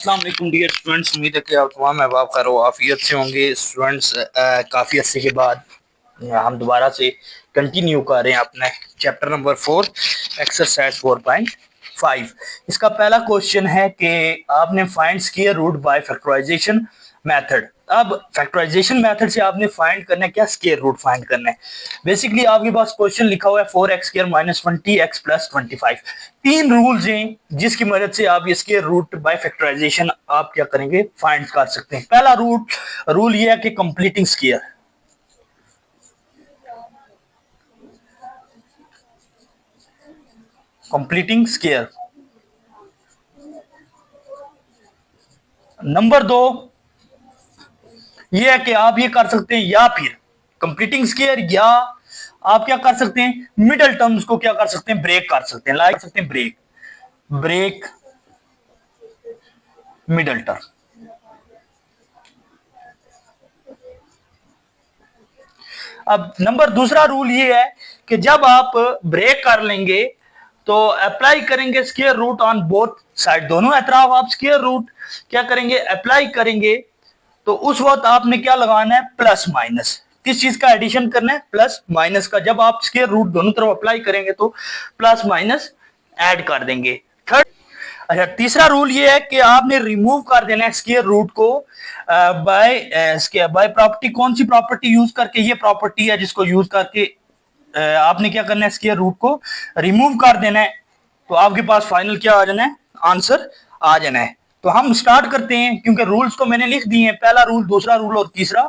अस्सलाम वालेकुम dear students, उम्मीद है कि आप तमाम अहबाब खैर आफियत से होंगे। स्टूडेंट्स, काफ़ी अरसे के बाद हम दोबारा से कंटिन्यू कर रहे हैं अपने चैप्टर नंबर 4 एक्सरसाइज 4.5। इसका पहला क्वेश्चन है कि आपने find square root by factorisation method. अब फैक्टराइजेशन मेथड से आपने फाइंड करना है क्या, स्क्वायर रूट फाइंड करना है। बेसिकली आपके पास क्वेश्चन लिखा हुआ है 4x² माइनस 20x प्लस 25। तीन रूल्स हैं जिसकी मदद से आप इसके रूट बाय फैक्टराइजेशन आप क्या करेंगे, फाइंड कर सकते हैं। पहला रूल ये है कि completing square, completing square. Number दो ये है कि आप ये कर सकते हैं या फिर कंप्लीटिंग स्क्वायर, या आप क्या कर सकते हैं, मिडल टर्म्स को क्या कर सकते हैं, ब्रेक कर सकते हैं। लाइक कर सकते हैं ब्रेक, ब्रेक मिडल टर्म। अब नंबर दूसरा रूल ये है कि जब आप ब्रेक कर लेंगे तो अप्लाई करेंगे square root on both side, दोनों अतराफ आप स्क्वायर रूट क्या करेंगे, अप्लाई करेंगे। तो उस वक्त आपने क्या लगाना है, प्लस माइनस। किस चीज का एडिशन करना है, प्लस माइनस का। जब आप स्क्वायर रूट दोनों तरफ अप्लाई करेंगे तो प्लस माइनस ऐड कर देंगे। थर्ड, अच्छा, तीसरा रूल ये है कि आपने रिमूव कर देना है स्क्वायर रूट को बाय प्रॉपर्टी। कौन सी प्रॉपर्टी यूज करके, ये प्रॉपर्टी है जिसको यूज करके आपने क्या करना है, स्क्वायर रूट को रिमूव कर देना है। तो आपके पास फाइनल क्या आ जाना है, आंसर आ जाना है। तो हम स्टार्ट करते हैं, क्योंकि रूल्स तो मैंने लिख दिए हैं, पहला रूल, दूसरा रूल और तीसरा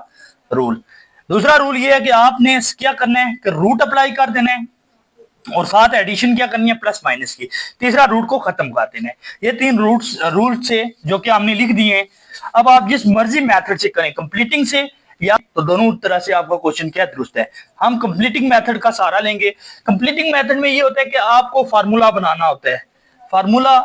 रूल। दूसरा रूल ये है कि आपने क्या करना है कि रूट अप्लाई कर देना है और साथ एडिशन क्या करनी है, प्लस माइनस की। तीसरा रूट को खत्म कर देना है। ये तीन रूट से जो कि हमने लिख दिए हैं। अब आप जिस मर्जी मेथड से करें, कंप्लीटिंग से या तो दोनों तरह से आपका क्वेश्चन क्या दुरुस्त है। हम कंप्लीटिंग मेथड का सहारा लेंगे। कंप्लीटिंग मेथड में ये होता है कि आपको फार्मूला बनाना होता है। फार्मूला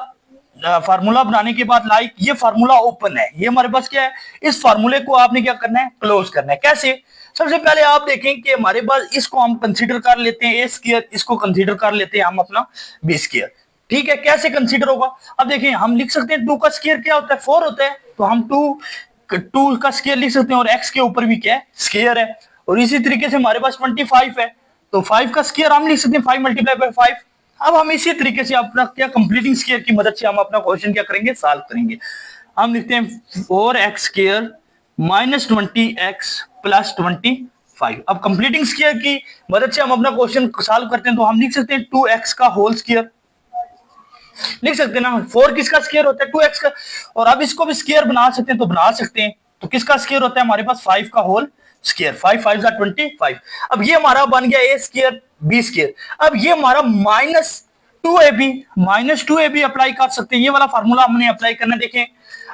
फार्मूला बनाने के बाद लाइक ये फार्मूला ओपन है, ये हमारे पास क्या है, इस फार्मूले को आपने क्या करना है, क्लोज करना है। कैसे, सबसे पहले आप देखें कि हमारे पास इसको हम कंसीडर कर लेते हैं ए स्क्वायर, इसको कंसीडर कर लेते हैं हम अपना बी स्क्वायर। ठीक है, कैसे कंसीडर होगा, अब देखिए हम लिख सकते हैं 2 का स्क्वायर क्या होता है, 4 होता है। तो हम 2 का स्क्वायर लिख सकते हैं और x के ऊपर भी क्या है, स्क्वायर है। और इसी तरीके से हमारे पास 25 है, तो 5 का स्क्वायर हम लिख सकते हैं 5 मल्टीप्लाई बाय 5। अब हम इसी तरीके से अपना क्या कंप्लीटिंग स्क्वायर की मदद से हम अपना क्वेश्चन क्या करेंगे, सॉल्व करेंगे। हम लिखते हैं 4x square minus 20x plus 25। अब कंप्लीटिंग स्क्वायर की मदद से हम अपना क्वेश्चन सॉल्व करते हैं, तो हम लिख सकते हैं 2x का होल स्क्वायर, लिख सकते हैं ना। 4 किसका स्क्वायर होता है, 2x का। और अब इसको भी स्क्वायर बना सकते हैं तो बना सकते हैं। तो किसका स्क्वायर होता है हमारे पास, 5 का होल स्क्वायर। 5 5 25। अब ये हमारा बन गया ए स्क्वायर बी स्क्वायर। अब ये हमारा माइनस 2ab अप्लाई कर सकते हैं। ये वाला फार्मूला हमने अप्लाई करना, देखें।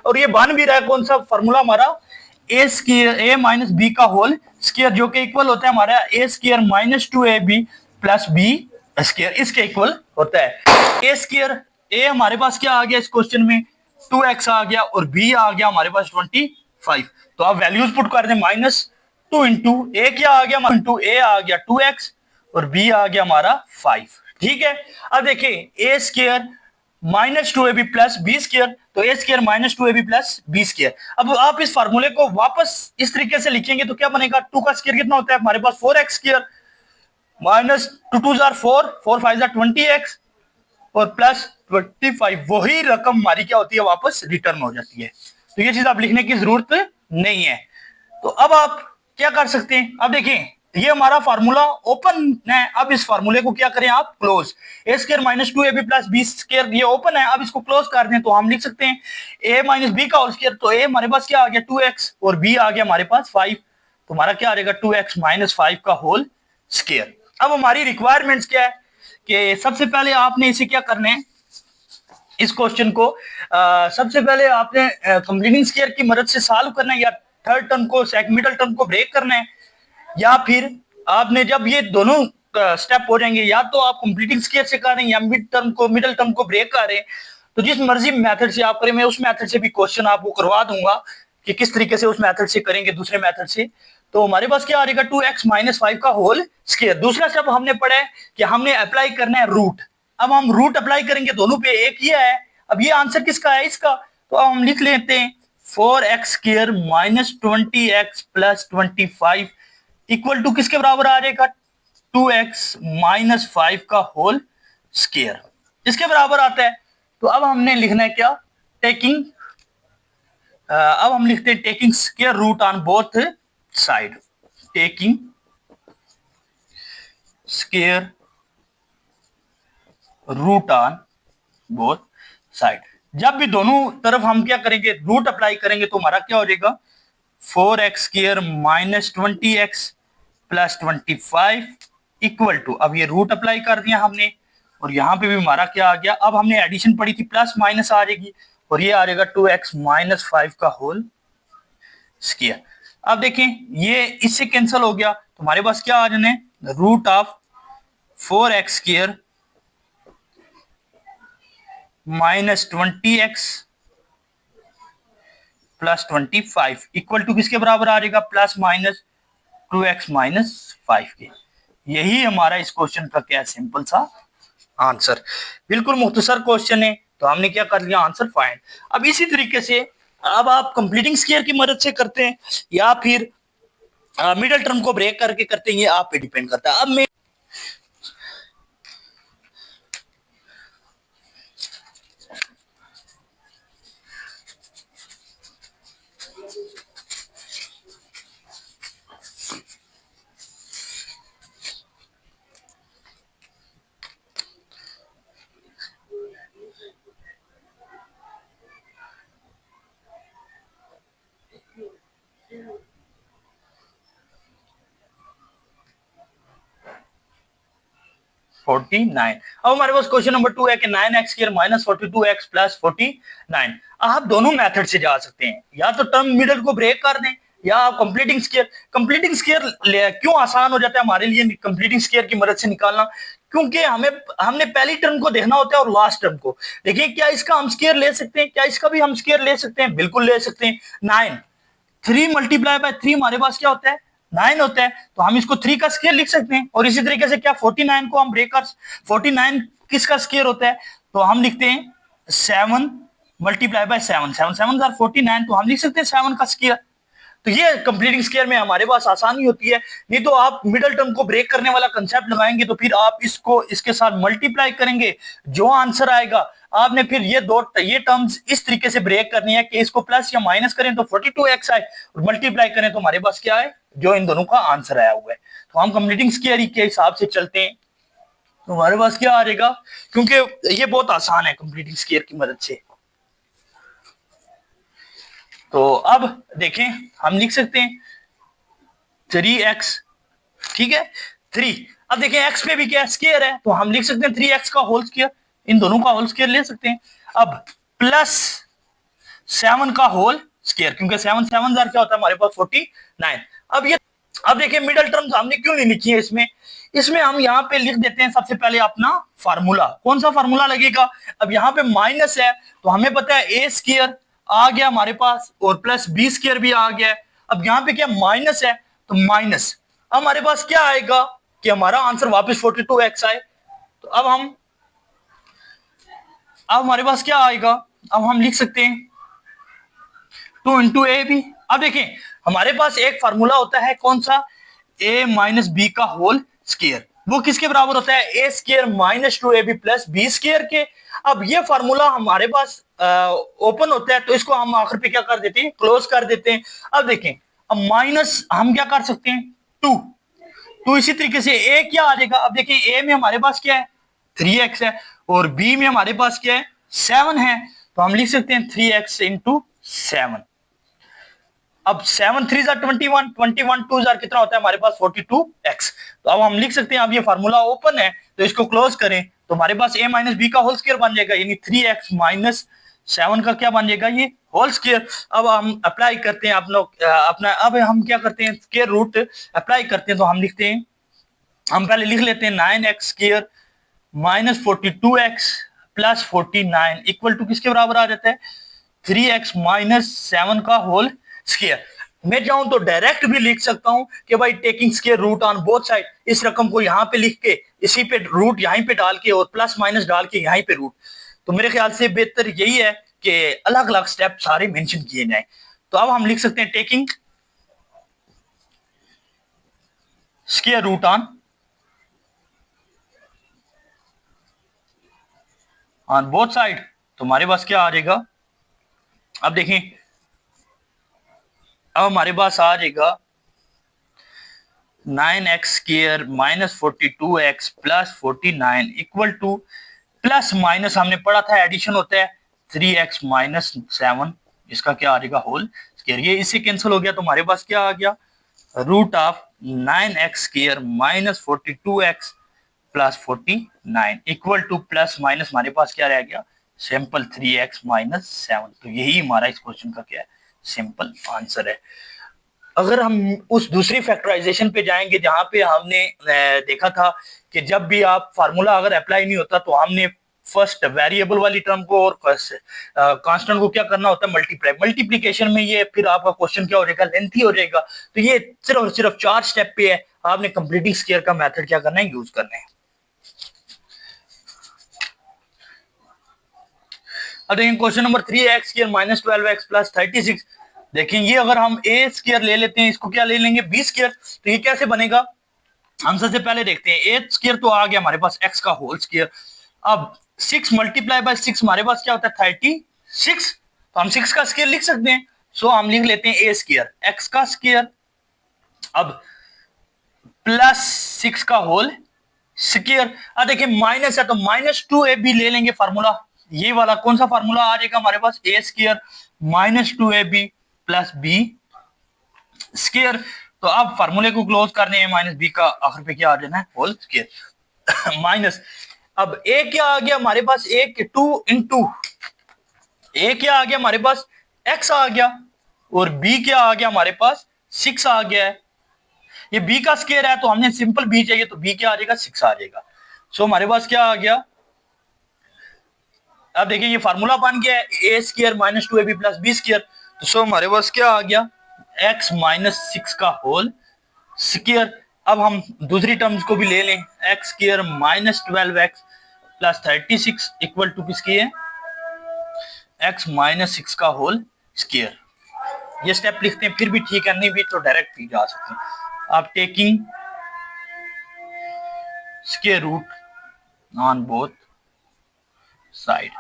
और ये बन भी रहा है कौन सा फार्मूला हमारा, a square a minus b का होल स्क्वायर, जो कि इक्वल होता है हमारा a square minus 2ab plus b square, इसके इक्वल होता है। ए स्क्वायर, ए हमारे पास क्या आ गया इस क्वेश्चन में, 2x आ गया, और b आ गया हमारे पास 25। तो आप वैल्यूज पुट कर दें, -2 इंटू ए क्या आ गया, इंटू ए आ गया 2x और b आ गया हमारा 5। ठीक है, अब देखिए a square -2ab plus b square, तो a square -2ab plus b square. अब आप इस फार्मूले को वापस इस तरीके से लिखेंगे तो क्या बनेगा, 2 का स्क्वायर कितना होता है हमारे पास, 4x square minus 2 2 jar 4, 4 5 jar 20x और प्लस 25। वही रकम हमारी क्या होती है, वापस रिटर्न हो जाती है। तो ये चीज आप लिखने की जरूरत नहीं है। तो अब आप क्या कर सकते हैं, अब देखें ये हमारा फार्मूला ओपन है। अब इस फार्मूले को क्या करें आप, close. A square -2ab plus b square ये ओपन है, अब इसको क्लोज कर दें तो हम लिख सकते हैं a माइनस बी का होल स्क्वायर। तो a हमारे पास क्या आ गया 2x और b आ गया हमारे पास 5। तो हमारा क्या आ जाएगा 2x माइनस 5 का होल स्क्वायर। अब हमारी रिक्वायरमेंट्स क्या है कि सबसे पहले आपने इसे क्या करना है, इस क्वेश्चन को सबसे पहले आपने कंप्लीटिंग स्क्वायर की मदद से सॉल्व करना है, या थर्ड टर्म को मिडल टर्म को ब्रेक करना है, या फिर आपने जब ये दोनों स्टेप हो जाएंगे, या तो आप कंप्लीटिंग स्क्वायर से कर रहे हैं या मिडल टर्म को ब्रेक कर रहे हैं। तो जिस मर्जी मेथड से आप करें, मैं उस मेथड से भी क्वेश्चन आपको करवा दूंगा कि किस तरीके से उस मेथड से करेंगे, दूसरे मेथड से। तो हमारे पास क्या आ जाएगा 2x माइनस 5 का होल स्क्वायर। दूसरा स्टेप हमने पढ़ा है कि हमने अप्लाई करना है रूट। अब हम रूट अप्लाई करेंगे दोनों पे, एक ये है। अब ये आंसर किसका है, इसका। तो अब हम लिख लेते हैं 4x² minus 20x plus 25 equal to किसके बराबर आ जाएगा 2x माइनस 5 का होल स्क्वायर, इसके बराबर आता है। तो अब हमने लिखना है क्या, टेकिंग अब हम लिखते हैं taking square root on both side, taking square root on both side. जब भी दोनों तरफ हम क्या करेंगे, रूट अप्लाई करेंगे तो हमारा क्या हो जाएगा 4x² minus 20x plus 25 equal to, अब ये रूट अप्लाई कर दिया हमने और यहां पे भी हमारा क्या आ गया, अब हमने एडिशन पढ़ी थी प्लस माइनस आ जाएगी और ये आ जाएगा 2x माइनस 5 का होल स्क्वायर। अब देखें ये इससे कैंसिल हो गया तो हमारे पास क्या आ जाने, root of 4x² minus 20x plus 25 equal to किसके बराबर आ जाएगा, प्लस माइनस 2x माइनस 5 के। यही हमारा इस क्वेश्चन का क्या सिंपल सा आंसर, बिल्कुल मुख्तसर क्वेश्चन है तो हमने क्या कर लिया आंसर फाइंड। अब इसी तरीके से अब आप कंप्लीटिंग स्क्वायर की मदद से करते हैं या फिर मिडिल टर्म को ब्रेक करके करते हैं, ये आप पे डिपेंड करता है। अब मैं 49, अब हमारे पास क्वेश्चन नंबर 2 है कि 9x² माइनस 42x प्लस 49। आप दोनों मेथड से जा सकते हैं, या तो टर्म मिडल को ब्रेक कर दें या आप कंप्लीटिंग स्क्वायर। कंप्लीटिंग स्क्वायर क्यों आसान हो जाता है हमारे लिए कंप्लीटिंग स्क्वायर की मदद से निकालना, क्योंकि हमने पहली टर्म को देखना होता है और लास्ट टर्म को। देखिए क्या इसका हम स्क्वायर ले सकते हैं, क्या इसका भी हम स्क्वायर ले सकते हैं, बिल्कुल ले सकते हैं। 9 3 मल्टीप्लाई बाय 3 हमारे पास क्या होता है 9 होता है, तो हम इसको 3 का स्क्वायर लिख सकते हैं। और इसी तरीके से क्या 49 को हम ब्रेकर्स 49 किसका स्क्वायर होता है, तो हम लिखते हैं 7 मल्टीप्लाई बाय 7 7 7 49, तो हम लिख सकते हैं 7 का स्क्वायर। तो ये कंप्लीटिंग स्क्वायर में हमारे पास आसानी होती है। नहीं तो आप मिडिल टर्म को ब्रेक करने वाला कंसेप्ट लगाएंगे तो फिर आप इसको इसके साथ मल्टीप्लाई करेंगे, जो आंसर आएगा आपने फिर ये टर्म्स इस तरीके से ब्रेक करनी है कि इसको प्लस या माइनस करें तो 42x आए और मल्टीप्लाई करें तो हमारे पास क्या है, जो इन दोनों का आंसर आया हुआ है। तो हम कंप्लीटिंग स्क्वायर के हिसाब से चलते हैं तो हमारे पास क्या आ जाएगा, क्योंकि ये बहुत आसान है कंप्लीटिंग स्क्वायर की मदद से। तो अब देखें हम लिख सकते हैं 3x, ठीक है 3। अब देखें x पे भी क्या स्क्वायर है तो हम लिख सकते हैं 3x का होल स्क्वायर, इन दोनों का होल स्क्वायर ले सकते हैं। अब प्लस 7 का होल स्क्वायर, क्योंकि 7 7 क्या होता है हमारे पास 49। अब देखिए मिडिल टर्म्स हमने क्यों नहीं लिखी है इसमें हम यहाँ पे लिख देते हैं सबसे पहले अपना फार्मूला। कौन सा फार्मूला लगेगा, अब यहाँ पे माइनस है तो हमें पता है a स्क्वायर आ गया हमारे पास और प्लस b स्क्वायर भी आ गया। अब यहाँ पे क्या माइनस है तो माइनस, हमारे पास क्या आएगा कि हमारा आंसर वापस 42x आए। तो अब हमारे पास क्या आएगा, अब हम लिख सकते हैं 2 इंटू ए बी। अब देखें हमारे पास एक फार्मूला होता है कौन सा, a माइनस बी का होल स्क्वायर, वो किसके बराबर होता है a square minus 2ab plus b square के। अब ये फार्मूला हमारे पास ओपन होता है तो इसको हम आखिर पे क्या कर देते हैं, क्लोज कर देते हैं। अब देखें अब माइनस हम क्या कर सकते हैं 2, तो इसी तरीके से a क्या आ जाएगा, अब देखें a में हमारे पास क्या है 3x है और b में हमारे पास क्या है 7 है, तो हम लिख सकते हैं 3x इंटू 7। अब 7 3 21 21 2 कितना होता है हमारे पास 42x। तो अब हम लिख सकते हैं, अब ये फार्मूला ओपन है तो इसको क्लोज करें तो हमारे पास a माइनस बी का होल स्क्वायर बन जाएगा, यानी 3x माइनस 7 का क्या बन जाएगा ये होल स्क्वायर। अब हम अप्लाई करते हैं आप लोग अपना, अब हम क्या करते हैं स्क्वायर रूट अप्लाई करते हैं तो हम लिखते हैं, हम पहले लिख लेते हैं 9x square minus 42x plus 49 equal to किसके बराबर आ जाता है 3x माइनस 7 का होल स्क्वायर। मैं चाहूं तो डायरेक्ट भी लिख सकता हूं कि भाई taking square root on both side, इस रकम को यहां पे लिख के इसी पे रूट यहीं पे डाल के और प्लस माइनस डाल के यहीं पे रूट। तो मेरे ख्याल से बेहतर यही है के अलग अलग स्टेप सारे मेंशन किए जाएं। तो अब हम लिख सकते हैं taking square root on both side. तो हमारे पास क्या आ जाएगा, अब देखें, अब हमारे पास आ जाएगा 9x square minus 42x plus 49 equal to plus minus हमने पढ़ा था एडिशन होता है 3x माइनस 7, इसका क्या आ जाएगा होल स्क्वायर। ये इससे कैंसिल हो गया तो हमारे पास क्या आ गया, root of 9x square minus 42x plus 49 equal to plus minus हमारे पास क्या रह गया, सिंपल 3x माइनस 7। तो यही हमारा इस क्वेश्चन का क्या है, सिंपल आंसर है। अगर हम उस दूसरी फैक्टराइजेशन पे जाएंगे जहां पे हमने देखा था कि जब भी आप फार्मूला अगर अप्लाई नहीं होता तो हमने फर्स्ट वेरिएबल वाली टर्म को और कांस्टेंट को क्या करना होता है, मल्टीप्लाई। मल्टीप्लीकेशन में ये फिर आपका क्वेश्चन क्या हो जाएगा, लेंथी हो जाएगा। तो ये सिर्फ और सिर्फ 4 स्टेप पे है, आपने कंप्लीटिंग स्क्वायर का मेथड क्या करना है, यूज करना है। अब देखिए question number 3x square minus 12x plus 36। देखिए ये अगर हम a स्क्वायर ले लेते हैं, इसको क्या ले लेंगे b स्क्वायर, तो ये कैसे बनेगा, हम सबसे पहले देखते हैं। a स्क्वायर तो आ गया हमारे पास x का होल स्क्वायर। अब 6 मल्टीप्लाई बाय 6 हमारे पास क्या होता है 36, तो हम 6 का स्क्वायर लिख सकते हैं। सो हम लिख लेते हैं a स्क्वायर x का स्क्वायर, अब प्लस 6 का होल स्क्वायर। अब देखिए माइनस है तो माइनस 2ab ले लेंगे फार्मूला, ये वाला कौन सा फार्मूला आ जाएगा हमारे पास, a square minus 2ab plus b square. तो अब फार्मूले को क्लोज करने हैं, माइनस b का आखिर पे क्या आ जाना है, होल स्क्वायर माइनस। अब a क्या आ गया हमारे पास, एक 2 इंटू a क्या आ गया हमारे पास, x आ गया, और b क्या आ गया हमारे पास 6 आ गया है। ये b का स्क्वायर है तो हमने सिंपल b चाहिए तो b क्या आ जाएगा, 6 आ जाएगा। सो हमारे पास क्या आ गया, अब देखिए ये फार्मूला बन गया है a square minus 2ab plus b square. तो सो हमारे पास क्या आ गया, x माइनस 6 का होल स्क्वायर। अब हम दूसरी टर्म्स को भी ले लें, x square minus 12x plus 36 equal to किसकी है, x माइनस 6 का होल स्क्वायर। ये स्टेप लिखते हैं, फिर भी ठीक है, नहीं भी तो डायरेक्ट भी जा सकते हैं। आप taking square root on both side,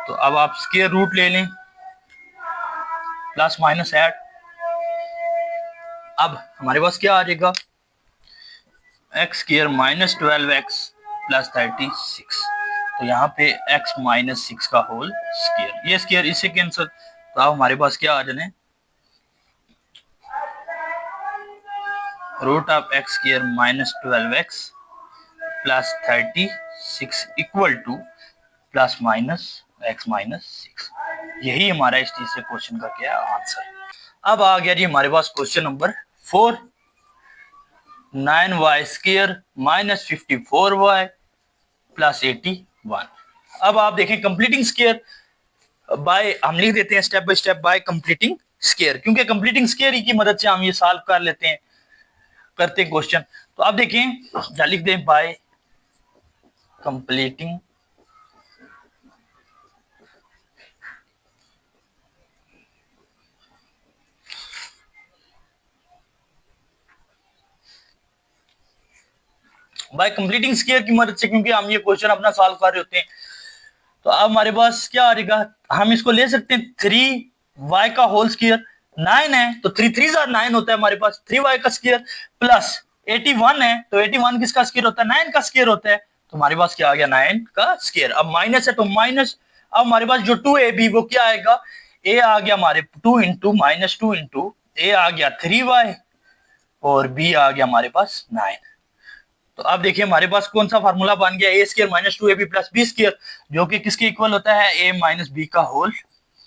तो अब आप स्क्वायर रूट ले लें, प्लस माइनस ऐड। अब हमारे पास क्या आ जाएगा, x square minus 12x plus 36, तो यहाँ पे x माइनस 6 का होल स्क्वायर, ये स्क्वायर इससे कैंसिल। तो अब हमारे पास क्या आ जाने, root of x square minus 12x plus 36 equal to plus minus x minus 6। यही हमारा इस तीसरे क्वेश्चन का क्या आंसर। अब आ गया जी हमारे पास question number 4, 9y square minus 54y plus 81। अब आप देखें कंप्लीटिंग स्क्वायर बाय, हम लिख देते हैं step by step by completing square, क्योंकि कंप्लीटिंग स्क्वायर की मदद से हम ये सॉल्व कर लेते हैं, करते हैं क्वेश्चन। तो आप देखें क्या लिख दें, bye completing bye completing square की मदद से, क्योंकि हम ये क्वेश्चन अपना सॉल्व कर रहे होते हैं। तो अब हमारे पास क्या आ जाएगा, हम इसको ले सकते हैं 3y का होल स्क्वायर, 9 है तो 3 3 9 होता है हमारे पास, 3y का स्क्वायर प्लस 81 है तो 81 किसका स्क्वायर होता है, 9 का स्क्वायर होता है। तो हमारे पास क्या आ गया, 9 का स्क्वायर। अब माइनस है तो माइनस, अब हमारे पास जो 2ab वो क्या आएगा, a आ गया हमारे 2 इंटू माइनस 2 इंटू a आ गया 3y और b आ गया हमारे पास 9। तो अब देखिए हमारे पास कौन सा फार्मूला बन गया, a square minus 2ab plus b square, जो कि किसके इक्वल होता है, a माइनस बी का होल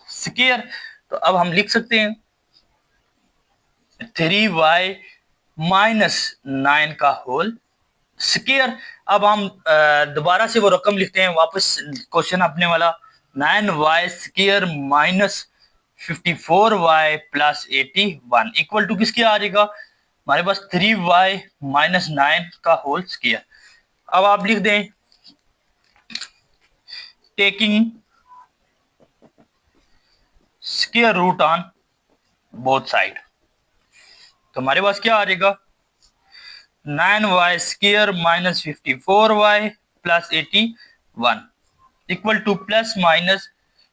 स्क्वायर। तो अब हम लिख सकते हैं 3y माइनस 9 का होल स्क्वायर। अब हम दोबारा से वो रकम लिखते हैं वापस, क्वेश्चन अपने वाला 9y square minus 54y plus 81 equal to किसके आ जाएगा, हमारे पास 3y माइनस 9 का होल स्क्वायर। अब आप लिख दें taking square root on both side. तो हमारे पास क्या आ जाएगा 9y square minus 54y plus 81 equal to plus minus,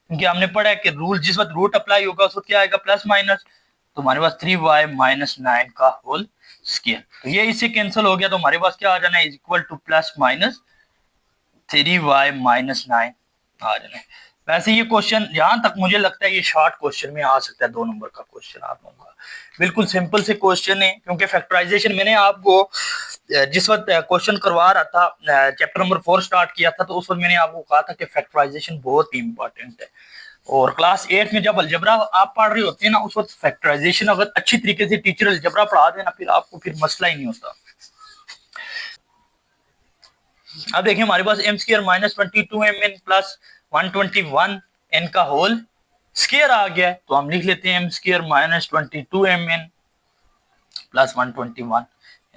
क्योंकि हमने पढ़ा है कि रूल जिस वक्त रूट अप्लाई होगा उस वक्त क्या आएगा प्लस माइनस। तो हमारे पास 3y माइनस 9 का होल स्क्वायर, तो ये इससे कैंसिल हो गया, तो हमारे पास क्या आ जाना है equal to plus minus 3y minus 9 आ जाना है। वैसे ये क्वेश्चन जहां तक मुझे लगता है ये शॉर्ट क्वेश्चन में आ सकता है, 2 नंबर का क्वेश्चन आप लोगों का बिल्कुल सिंपल से क्वेश्चन है, क्योंकि फैक्टराइजेशन मैंने आपको जिस वक्त क्वेश्चन करवा रहा था चैप्टर नंबर 4 स्टार्ट किया था, तो उस वक्त मैंने आपको कहा था कि फैक्टराइजेशन बहुत ही इंपॉर्टेंट है। और क्लास 8 में जब अलजबरा आप पढ़ रहे होते हैं ना, उस वक्त फैक्टराइजेशन अगर अच्छी तरीके से टीचर अलजबरा पढ़ा देना, फिर आपको फिर मसला ही नहीं होता। अब देखिए हमारे पास m square minus 22 m n plus 121 n का होल स्क्वायर आ गया है, तो हम लिख लेते हैं m square minus 22 m n plus 121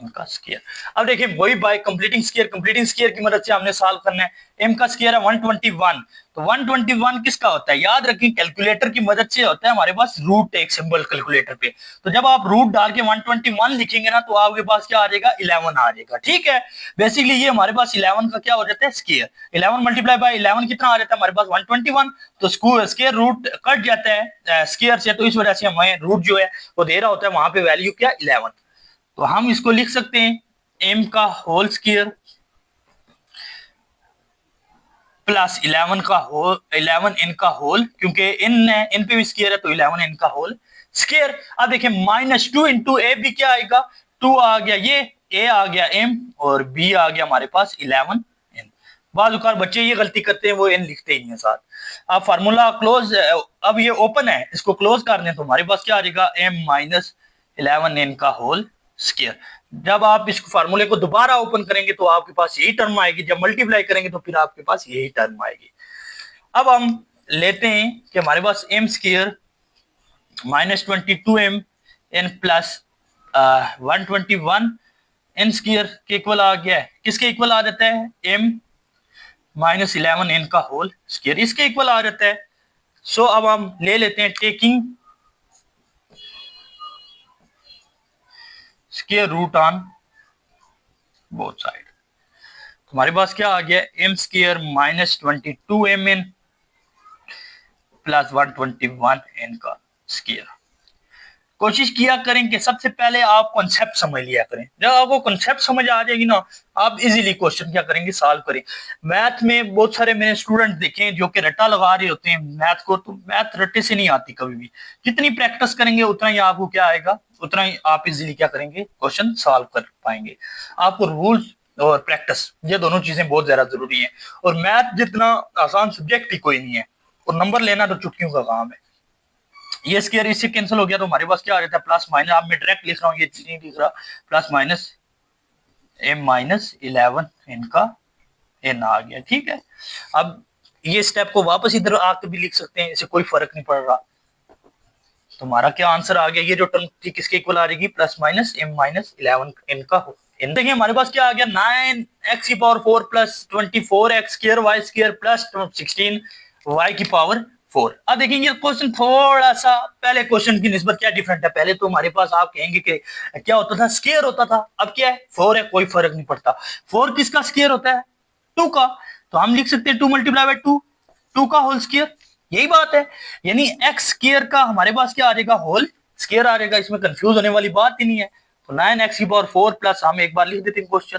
इनका स्क्वायर। अब देखिए वही बाय कंप्लीटिंग स्क्वायर की मदद से हमने सॉल्व करना है। m का स्क्वायर है 121, तो 121 किसका होता है याद रखिए, कैलकुलेटर की मदद से होता है हमारे पास रूट एक सिंबल कैलकुलेटर पे। तो जब आप रूट डाल के 121 लिखेंगे ना, तो आपके पास क्या आ जाएगा 11 आ जाएगा। ठीक है, बेसिकली ये हमारे पास 11 का क्या हो जाता है स्क्वायर, 11 मल्टीप्लाई बाय 11 कितना आ जाता है हमारे पास 121, तो स्क्वायर रूट कट जाता है स्क्वायर से, तो इस वजह से हमें रूट जो है वो दे रहा होता है वहां पे वैल्यू क्या 11। तो हम इसको लिख सकते हैं m का होल स्क्वायर प्लस 11 का होल 11 n का होल, क्योंकि n पे भी स्क्वायर है तो 11 n का होल स्क्वायर। अब देखिए माइनस 2 इंटू ए भी क्या आएगा 2 आ गया, ये a आ गया m और b आ गया हमारे पास 11 n। बाज़ बच्चे ये गलती करते हैं वो n लिखते ही नहीं साथ। अब फार्मूला क्लोज, अब ये ओपन है इसको क्लोज कर दें तो हमारे पास क्या आ जाएगा m माइनस 11 n का होल स्क्वायर। जब आप इस फार्मूले को दोबारा ओपन करेंगे तो आपके पास यही टर्म आएगी, जब मल्टीप्लाई करेंगे तो फिर आपके पास यही टर्म आएगी। अब हम लेते हैं कि हमारे पास m square minus 22 m n plus 121 n square के इक्वल आ गया है, किसके इक्वल आ जाता है m माइनस 11 n का होल स्क्वायर, इसके इक्वल आ जाता है। सो अब हम ले लेते हैं taking square root on both side. हमारे पास क्या आ गया m square minus 22 m n plus 121 n का स्क्वायर। कोशिश किया करें कि सबसे पहले आप कॉन्सेप्ट समझ लिया करें, जब आपको कॉन्सेप्ट समझ आ जाएगी ना आप इजीली क्वेश्चन क्या करेंगे सॉल्व करें। मैथ में बहुत सारे मैंने स्टूडेंट देखे हैं जो कि रट्टा लगा रहे होते हैं मैथ को, तो मैथ रट्टे से नहीं आती कभी भी, जितनी प्रैक्टिस करेंगे उतना ही आपको क्या आएगा, उतना ही आप इजीली क्या करेंगे क्वेश्चन सॉल्व कर पाएंगे। आपको रूल्स और प्रैक्टिस ये दोनों चीजें बहुत ज्यादा जरूरी है, और मैथ जितना आसान सब्जेक्ट ही कोई नहीं है, और नंबर लेना तो चुटकियों का काम है। ये स्क्वायर इससे कैंसिल हो गया तो हमारे पास क्या आ जाता है प्लस माइनस, अब मैं डायरेक्ट लिख रहा हूँ ये चीज नहीं लिख रहा, प्लस माइनस m माइनस 11 इनका n आ गया। ठीक है, अब ये स्टेप को वापस इधर आके भी लिख सकते हैं, इससे कोई फर्क नहीं पड़ रहा। तो हमारा क्या आंसर आ गया, ये जो टर्म थी किसके इक्वल आ रहेगी plus minus m minus 11 n का हो। देखिए हमारे पास क्या आ गया 9x की power 4 plus 24x square y square plus 16y की पावर 4। अब देखेंगे क्वेश्चन थोड़ा सा पहले क्वेश्चन की निस्बत क्या डिफरेंट है। पहले तो हमारे पास आप कहेंगे कि क्या होता था स्क्वायर होता था, अब क्या है 4 है, कोई फर्क नहीं पड़ता। 4 किसका स्क्वायर होता है 2 का, तो हम लिख सकते हैं 2 मल्टीप्लाई बाय 2, 2 का होल स्क्वायर, यही बात है। यानी एक्स स्क्वायर का हमारे पास क्या आ जाएगा होल स्क्वायर आ जाएगा, इसमें कंफ्यूज होने वाली बात ही नहीं है। तो 9x की पावर 4 प्लस हम एक बार लिख देते हैं क्वेश्चन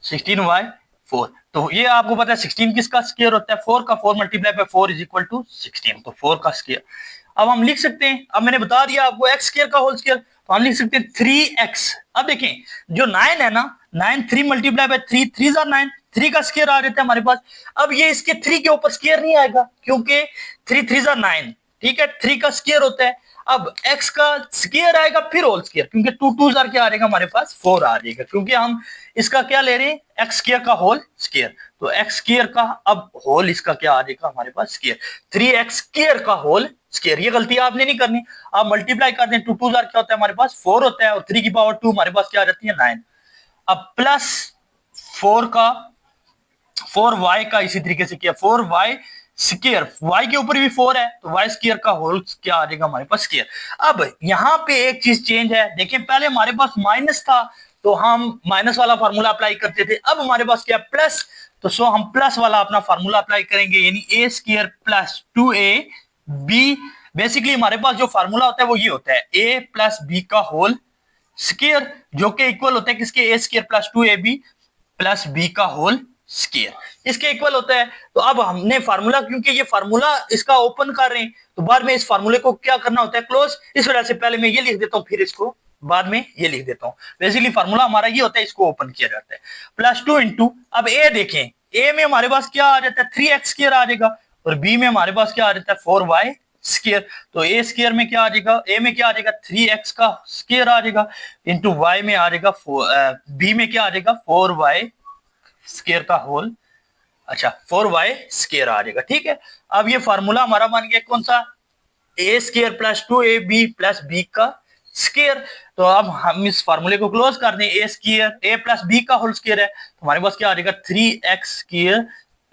16y4। तो ये आपको पता है 16 किसका स्क्वायर होता है 4 का, 4 multiply by 4 is equal to 16, तो 4 का स्क्वायर। अब हम लिख सकते हैं, अब मैंने बता दिया आपको x स्क्वायर का होल स्क्वायर, तो हम लिख सकते हैं 3x। अब देखें जो 9 है ना 9 3 मल्टीप्लाई बाय 3 3 जार 9, 3 का स्क्वायर आ जाता है हमारे पास। अब ये इसके 3 के ऊपर स्क्वायर नहीं आएगा क्योंकि 3 3 जार 9, ठीक है 3 का स्क्वायर होता है। अब x का स्क्वायर आएगा फिर होल स्क्वायर, क्योंकि 2 2 जार क्या आ जाएगा हमारे पास 4 आ जाएगा, क्योंकि हम इसका क्या ले रहे हैं x स्क्वायर का होल स्क्वायर, तो x स्क्वायर का अब होल इसका क्या आ जाएगा हमारे पास स्क्वायर, 3x स्क्वायर का होल स्क्वायर। ये गलती आपने नहीं करनी, आप मल्टीप्लाई कर दें 2 2 जार क्या होता है हमारे पास 4 होता है, और 3 की पावर 2 हमारे पास क्या आ जाती है 9। अब प्लस 4 का 4y का इसी तरीके से किया 4y स्क्वायर, y के ऊपर भी 4 है तो y स्क्वायर का होल क्या आ जाएगा हमारे पास स्क्वायर। अब यहाँ पे एक चीज चेंज है, देखिए पहले हमारे पास माइनस था तो हम माइनस वाला फार्मूला अप्लाई करते थे, अब हमारे पास क्या प्लस, तो सो हम प्लस वाला अपना फार्मूला अप्लाई करेंगे, यानी a square plus 2a b. Basically हमारे पास जो फार्मूला होता है वो ये होता है a प्लस बी का होल स्क्वायर, जो कि इक्वल होता है किसके, a square plus 2ab plus b का होल स्क्वायर, इसके इक्वल होता है। तो अब हमने फार्मूला, क्योंकि ये फार्मूला इसका ओपन कर रहे हैं तो बाद में इस फार्मूले को क्या करना होता है, क्लोज, इस वजह से पहले मैं ये लिख देता हूं फिर इसको बाद में ये लिख देता हूं। बेसिकली फार्मूला हमारा ये होता है, इसको ओपन किया जाता है प्लस 2 इंटू, अब ए देखें, ए में हमारे पास क्या आ जाता है 3x स्क्वायर आ जाएगा और बी में हमारे पास क्या आ जाता है 4y स्क्वायर। तो ए स्क्वायर में क्या आ जाएगा, ए में क्या आ जाएगा 3x का स्क्वायर आ जाएगा इंटू y में आ जाएगा बी में क्या आ जाएगा 4y स्क्वायर का होल, अच्छा 4y स्क्वायर आ जाएगा। ठीक है, अब ये फार्मूला हमारा बन गया कौन सा, a square plus 2ab plus b का स्क्वायर। तो अब हम इस फार्मूले को क्लोज कर दें, a square a plus b का होल स्क्वायर है तो हमारे पास क्या आ जाएगा 3x square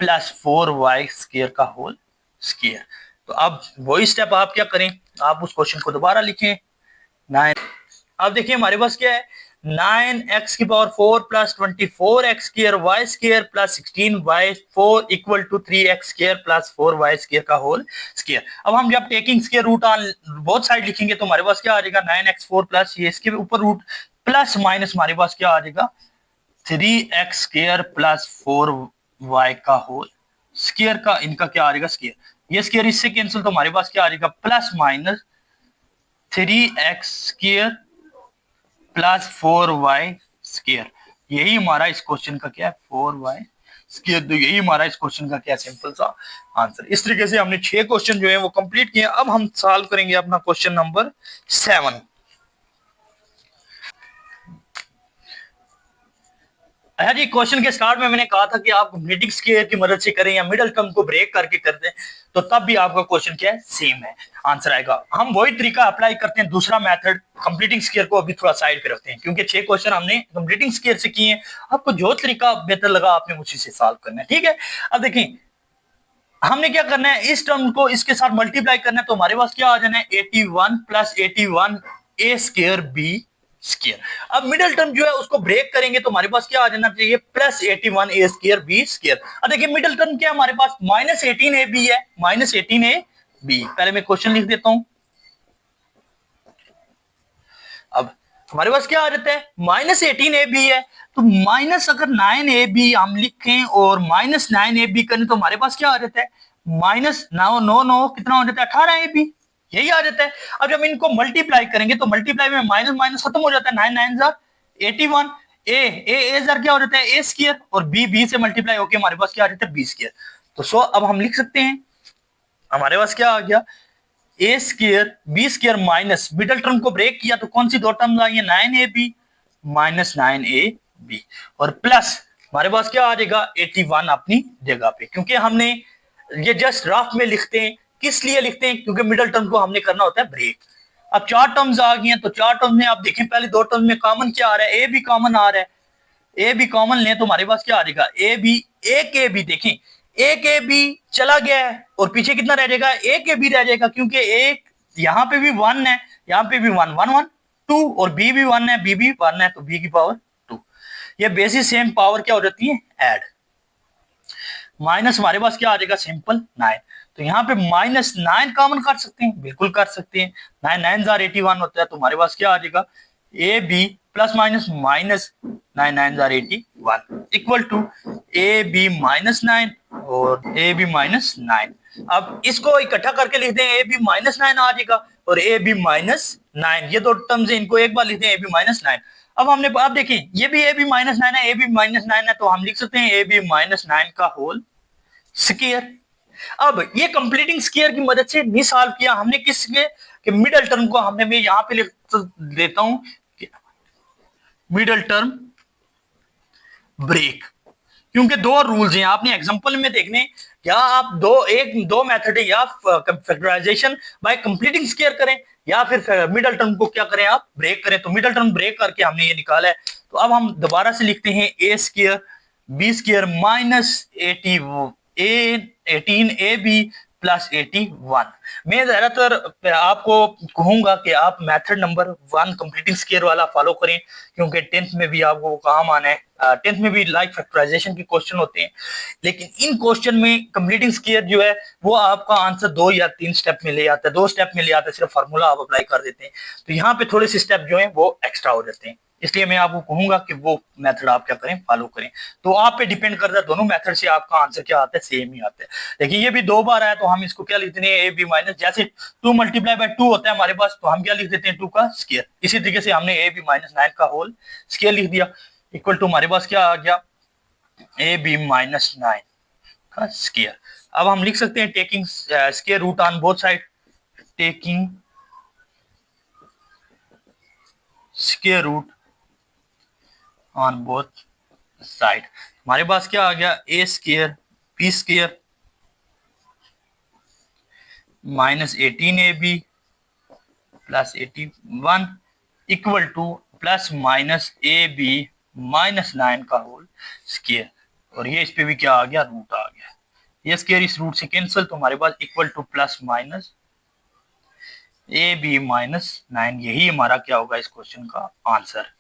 plus 4y square का होल स्क्वायर। तो अब वही स्टेप आप क्या करें, आप उस क्वेश्चन को दोबारा लिखें 9। अब देखिए हमारे पास क्या है 9x की power 4 plus 24x square y square plus 16y4 equal to 3x square plus 4y square का होल स्क्वायर। अब हम जब taking square root on both side लिखेंगे तो हमारे पास क्या आ जाएगा 9x4 प्लस ये इसके ऊपर रूट प्लस माइनस हमारे पास क्या आ जाएगा 3x स्क्वायर प्लस 4y का होल स्क्वायर का, इनका क्या आ जाएगा स्क्वायर, ये स्क्वायर इससे कैंसिल तो हमारे पास क्या आ जाएगा plus minus 3x square plus 4y square. यही हमारा इस क्वेश्चन का क्या है 4y स्क्वायर। तो यही हमारा इस क्वेश्चन का क्या सिंपल सा आंसर। इस तरीके से हमने 6 क्वेश्चन जो है वो कंप्लीट किए। अब हम सॉल्व करेंगे अपना क्वेश्चन नंबर 7। अच्छा जी, क्वेश्चन के स्टार्ट में मैंने कहा था कि आप कंप्लीटिंग स्क्वायर की मदद से करें या मिडिल टर्म को ब्रेक करके कर दें तो तब भी आपका क्वेश्चन क्या है सेम है, आंसर आएगा। हम वही तरीका अप्लाई करते हैं, दूसरा मेथड कंप्लीटिंग स्क्वायर को अभी थोड़ा साइड पे रखते हैं क्योंकि 6 क्वेश्चन हमने कंप्लीटिंग स्क्वायर से किए हैं। आपको जो तरीका बेहतर लगा आपने उसी से सॉल्व करना है। ठीक है, अब देखिए हमने क्या करना है, इस टर्म को इसके साथ मल्टीप्लाई करना है तो हमारे पास क्या आ जाना है 81 प्लस 81 ए स्क्वायर बी स्क्वायर। अब मिडिल टर्म जो है उसको ब्रेक करेंगे तो हमारे पास क्या आ जाना चाहिए प्लस 81 ए स्क्वायर बी स्क्वायर। अब देखिए मिडिल टर्म क्या है हमारे पास माइनस 18 ए बी है, माइनस 18 ए बी। पहले मैं क्वेश्चन लिख देता हूं। अब हमारे पास क्या आ जाता है माइनस 18 ए बी है तो माइनस अगर 9 ए बी हम लिखें और माइनस 9 ए बी करें तो हमारे पास क्या आ जाता है माइनस 9 9 9 कितना हो जाता है 18 ए बी, यही आ जाता है। अब जब इनको मल्टीप्लाई करेंगे तो मल्टीप्लाई में माइनस माइनस खत्म हो जाता है, 9 9 जार 81 ए जार क्या हो जाता है ए स्क्वायर और बी से मल्टीप्लाई होके हमारे पास क्या आ जाता है बी स्क्वायर। तो सो अब हम लिख सकते हैं हमारे पास क्या आ गया a square b square minus middle term को ब्रेक किया तो कौन सी दो टर्म आई है 9 a b minus 9 a b और प्लस हमारे पास क्या आ जाएगा 81 अपनी जगह पे, क्योंकि हमने ये जस्ट रफ में लिखते हैं। किस लिए लिखते हैं, क्योंकि मिडिल टर्म को हमने करना होता है ब्रेक। अब 4 टर्म्स आ गई हैं तो 4 टर्म्स में आप देखें पहले 2 टर्म्स में कॉमन क्या आ रहा है ए बी कॉमन आ रहा है, ए बी कॉमन लें तो हमारे पास क्या आ जाएगा ए बी एक ए बी, देखें एक ए बी चला गया है और पीछे कितना रह जाएगा एक ए बी रह जाएगा, क्योंकि एक यहाँ पे भी 1 है यहाँ पे भी 1 1 1 2 और बी भी 1 है बी भी 1 है तो बी की पावर 2। ये बेसिस सेम पावर क्या हो जाती है ऐड। माइनस हमारे पास क्या आ जाएगा सिंपल 9, तो यहाँ पे माइनस 9 कॉमन कर सकते हैं, बिल्कुल कर सकते हैं। 9 9 जार 81 होता है तो हमारे पास क्या आ जाएगा a b plus minus minus 9 9 जार 81 equal to a b minus 9 और ए बी माइनस 9। अब इसको इकट्ठा करके लिख दें ए बी माइनस 9 आ जाएगा और ए बी माइनस 9, ये दो टर्म्स है इनको एक बार लिख दें ए बी माइनस 9। अब हमने आप देखिए ये भी ए बी माइनस 9 है ए बी माइनस 9 है तो हम लिख सकते हैं ए बी माइनस 9 का होल स्क्वायर। अब ये कंप्लीटिंग स्क्वायर की मदद से नहीं सॉल्व किया हमने, किस लिए कि मिडिल टर्म को हमने, मैं यहां पे लिख देता हूं मिडिल टर्म ब्रेक, क्योंकि 2 रूल्स हैं आपने एग्जांपल में देखने, या आप दो मेथड है, या फैक्टराइजेशन बाय कंप्लीटिंग स्क्वायर करें या फिर मिडिल टर्म को क्या करें आप ब्रेक करें। तो मिडिल टर्म ब्रेक करके हमने ये निकाला है। तो अब हम दोबारा से लिखते हैं a square b square minus 18ab plus 81। मैं ज्यादातर आपको कहूंगा कि आप मेथड नंबर 1 कंप्लीटिंग स्क्वायर वाला फॉलो करें, क्योंकि 10th में भी आपको काम आना है। 10th में भी लाइक फैक्टराइजेशन के क्वेश्चन होते हैं, लेकिन इन क्वेश्चन में कंप्लीटिंग स्क्वायर जो है वो आपका आंसर 2 या 3 स्टेप में ले आता है, 2 स्टेप में ले आता है, सिर्फ फार्मूला आप अप्लाई कर देते हैं। तो यहाँ पे थोड़े से स्टेप जो है वो एक्स्ट्रा हो जाते हैं, इसलिए मैं आपको कहूंगा कि वो मेथड आप क्या करें, फॉलो करें। तो आप पे डिपेंड करता है, दोनों मेथड से आपका आंसर क्या आता है, सेम ही आता है। देखिए ये भी 2 बार आया, तो हम इसको क्या लिखते हैं, ए बी माइनस, जैसे 2 मल्टीप्लाई बाय 2 होता है हमारे पास, तो हम क्या लिख देते हैं 2 का स्क्वायर। इसी तरीके से हमने ए बी माइनस 9 का होल स्क्वायर लिख दिया, इक्वल टू हमारे पास क्या आ गया, ए बी माइनस 9 का स्क्वायर। अब हम लिख सकते हैं taking square root on both side, taking square root on both side. हमारे पास क्या आ गया, a square b square minus 18ab plus 81 equal to plus minus a b minus 9 का होल स्क्वायर। और ये इस पे भी क्या आ गया, रूट आ गया। ये स्क्वायर इस रूट से कैंसिल, तो हमारे पास equal to plus minus a b minus 9। यही हमारा क्या होगा इस क्वेश्चन का आंसर।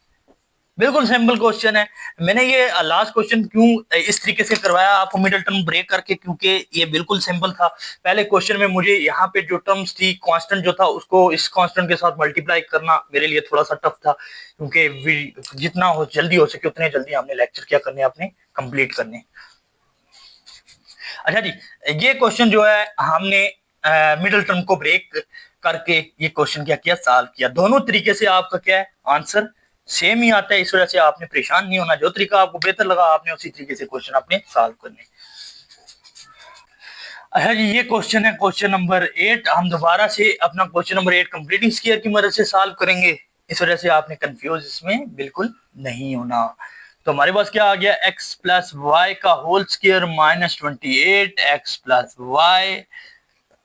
बिल्कुल सिंपल क्वेश्चन है। मैंने ये लास्ट क्वेश्चन क्यों इस तरीके से करवाया आपको मिडिल टर्म ब्रेक करके, क्योंकि ये बिल्कुल सिंपल था। पहले क्वेश्चन में मुझे यहाँ पे जो टर्म्स थी, कांस्टेंट जो था उसको इस कांस्टेंट के साथ मल्टीप्लाई करना मेरे लिए थोड़ा सा टफ था, क्योंकि जितना हो जल्दी हो सके उतने जल्दी हमने लेक्चर क्या करने, अपने कंप्लीट करने। अच्छा जी, ये क्वेश्चन जो है हमने मिडिल टर्म को ब्रेक करके ये क्वेश्चन क्या किया, सॉल्व किया। दोनों तरीके से आपका क्या है, आंसर सेम ही आता है, इस वजह से आपने परेशान नहीं होना। जो तरीका आपको बेहतर लगा आपने उसी तरीके से क्वेश्चन आपने सॉल्व करने। अच्छा जी, ये क्वेश्चन है क्वेश्चन नंबर 8। हम दोबारा से अपना क्वेश्चन नंबर 8 कंप्लीटिंग स्क्वायर की मदद से सॉल्व करेंगे, इस वजह से आपने कंफ्यूज इसमें बिल्कुल नहीं होना। तो हमारे पास क्या आ गया, x प्लस वाई का whole square minus 28 x plus y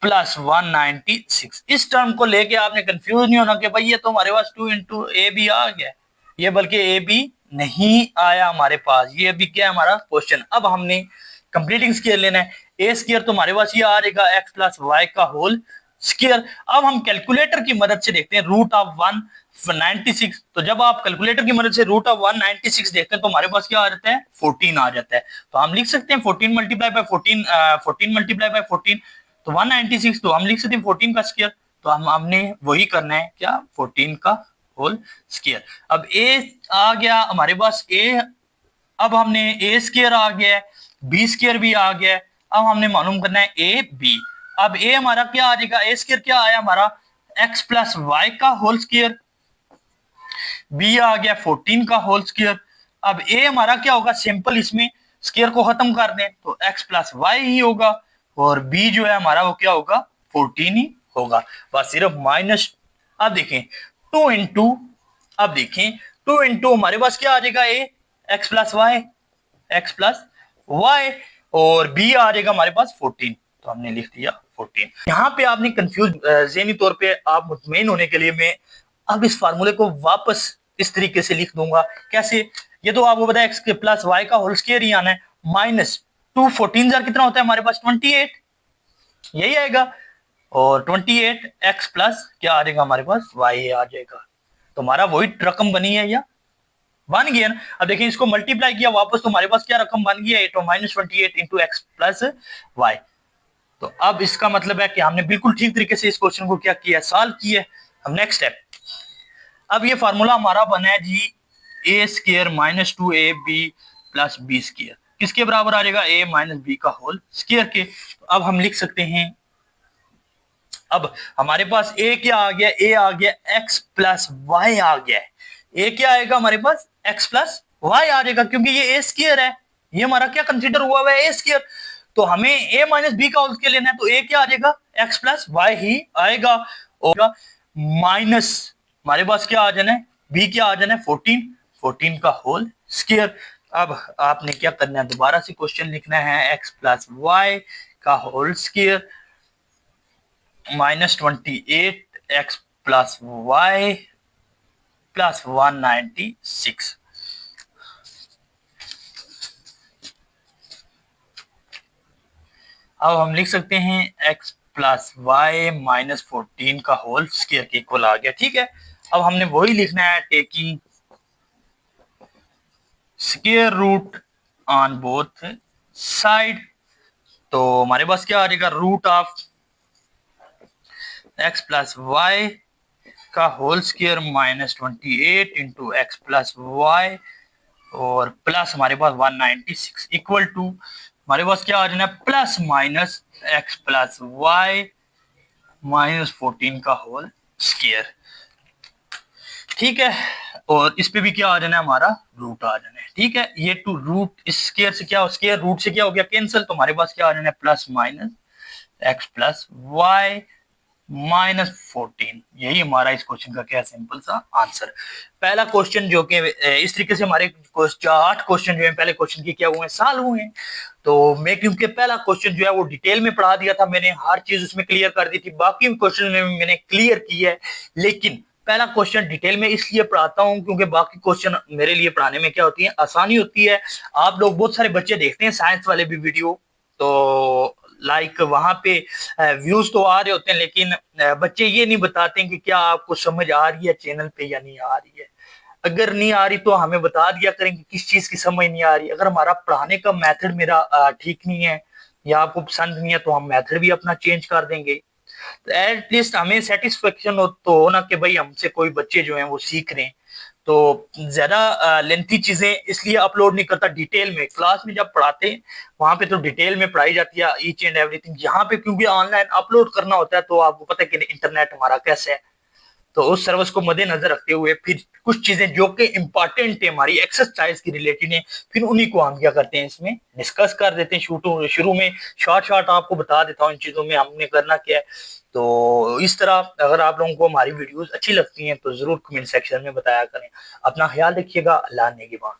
plus 196। इस टर्म को लेके आपने कंफ्यूज नहीं होना कि भाई ये तो हमारे पास 2 इंटू ए बी आ गया, ये बल्कि ए बी नहीं आया हमारे पास, ये अभी क्या है हमारा क्वेश्चन। अब हमने कंप्लीटिंग स्क्वायर लेना है। ए स्क्वायर तो हमारे पास ये आ जाएगा एक्स प्लस वाई का होल स्क्वायर। अब हम कैलकुलेटर की मदद से देखते हैं रूट ऑफ 196। तो जब आप कैलकुलेटर की मदद से रूट ऑफ 196 देखते हैं तो हमारे पास क्या आ जाता है, 14 आ जाता है। तो हम लिख सकते हैं 14 मल्टीप्लाई बाय 14, 14 मल्टीप्लाई बाय 14 तो 196। तो हम लिख सकते हैं 14 का स्क्वायर। तो हमने वही करना है क्या, 14 का होल स्क्वायर। अब ए आ गया हमारे पास ए, अब हमने ए स्क्वायर आ गया, बी स्क्वायर भी आ गया। अब हमने मालूम करना है ए बी। अब ए हमारा क्या आ जाएगा, ए स्क्वायर क्या आया हमारा, एक्स प्लस वाई का होल स्क्वायर, बी आ गया 14 का होल स्क्वायर। अब ए हमारा क्या होगा, सिंपल इसमें स्क्वायर को खत्म कर दें तो एक्स प्लस वाई ही होगा, और बी जो है हमारा वो क्या होगा, 14 ही होगा, बस सिर्फ माइनस। अब देखें 2 इंटू, अब देखें 2 इंटू हमारे पास क्या आ जाएगा, a x plus y, x plus y, और बी आ जाएगा हमारे पास 14। तो हमने लिख दिया 14। यहाँ पे आपने कंफ्यूज ज़हनी तौर पे आप मुतमईन होने के लिए मैं अब इस फार्मूले को वापस इस तरीके से लिख दूंगा। कैसे, ये तो आपको पता है एक्स के प्लस वाई का होल स्क्वायर ही आना है, माइनस 2 14 जार कितना होता है हमारे पास 28, यही आएगा, और 28 एक्स प्लस क्या आ जाएगा हमारे पास वाई आ जाएगा। तो हमारा वही रकम बनी है या बन गया ना। अब देखिए इसको मल्टीप्लाई किया वापस तो हमारे पास क्या रकम बन गया, तो minus 28 into x plus y. तो अब इसका मतलब है कि हमने बिल्कुल ठीक तरीके से इस क्वेश्चन को क्या किया, सॉल्व किया। अब नेक्स्ट स्टेप, अब ये फार्मूला हमारा बना है जी, a square minus 2ab plus b square किसके बराबर आ जाएगा, a माइनस बी का होल स्क्वायर के। तो अब हम लिख सकते हैं, अब हमारे पास a क्या आ गया, a आ गया x प्लस वाई आ गया है। a क्या आएगा हमारे पास, x प्लस वाई आ जाएगा, क्योंकि ये a स्क्वायर है, ये हमारा क्या कंसीडर हुआ है, a स्क्वायर। तो हमें a माइनस बी का होल स्क्वायर लेना है, तो a क्या आ जाएगा, x प्लस वाई ही आएगा, और माइनस हमारे पास क्या आ जाना है, b क्या आ जाना है 14, 14 का होल स्क्वायर। अब आपने क्या करना है, दोबारा से क्वेश्चन लिखना है, x प्लस वाई का whole square minus 28 x plus y plus 196। अब हम लिख सकते हैं x प्लस वाई माइनस 14 का होल स्क्वायर के इक्वल आ गया। ठीक है, अब हमने वही लिखना है, taking square root on both side. तो हमारे पास क्या आ जाएगा, root of x plus y का whole square minus 28 into x plus y और प्लस हमारे पास 196 इक्वल टू हमारे पास क्या आ जाना है, plus minus x plus y minus 14 का होल स्क्वायर। ठीक है, और इस पे भी क्या आ जाना है, हमारा रूट आ जाना है। ठीक है, ये टू रूट इस स्क्वायर से क्या, स्क्वायर रूट से क्या हो गया कैंसिल, तो हमारे पास क्या आ जाना है, plus minus x plus y minus 14। यही हमारा इस क्वेश्चन का क्या सिंपल सा आंसर। पहला क्वेश्चन जो कि इस तरीके से हमारे 8 क्वेश्चन जो है पहले क्वेश्चन के क्या हुए हैं, सॉल्व हुए हैं। तो मैं क्योंकि पहला क्वेश्चन जो है वो डिटेल में पढ़ा दिया था, मैंने हर चीज उसमें क्लियर कर दी थी, बाकी क्वेश्चन में मैंने क्लियर की है, लेकिन पहला क्वेश्चन डिटेल में इसलिए पढ़ाता हूं क्योंकि बाकी क्वेश्चन मेरे लिए पढ़ाने में क्या होती है, आसानी होती है। आप लोग बहुत सारे बच्चे देखते हैं साइंस वाले भी वीडियो, तो लाइक वहां पे व्यूज तो आ रहे होते हैं, लेकिन बच्चे ये नहीं बताते कि क्या आपको समझ आ रही है चैनल पे या नहीं आ रही है। अगर नहीं आ रही तो हमें बता दिया करें कि किस चीज की समझ नहीं आ रही। अगर हमारा पढ़ाने का मेथड मेरा ठीक नहीं है या आपको पसंद नहीं है तो हम मेथड भी अपना चेंज कर देंगे। तो एटलीस्ट हमें सेटिस्फेक्शन तो होना कि भाई हमसे कोई बच्चे जो हैं वो सीख रहे हैं। तो ज्यादा लेंथी चीजें इसलिए अपलोड नहीं करता, डिटेल में क्लास में जब पढ़ाते हैं वहां पे तो डिटेल में पढ़ाई जाती है ईच एंड एवरीथिंग। यहाँ पे क्योंकि ऑनलाइन अपलोड करना होता है तो आपको पता है कि इंटरनेट हमारा कैसे है, तो उस सर्विस को मद्देनजर रखते हुए फिर कुछ चीजें जो कि इंपॉर्टेंट है हमारी एक्सरसाइज की रिलेटेड है, फिर उन्हीं को हम क्या करते हैं इसमें डिस्कस कर देते हैं। शुरू में शॉर्ट शॉर्ट आपको बता देता हूँ इन चीजों में हमने करना क्या है। तो इस तरह अगर आप लोगों को हमारी वीडियोस अच्छी लगती हैं तो जरूर कमेंट सेक्शन में बताया करें। अपना ख्याल रखिएगा। अल्लाह ने की बात।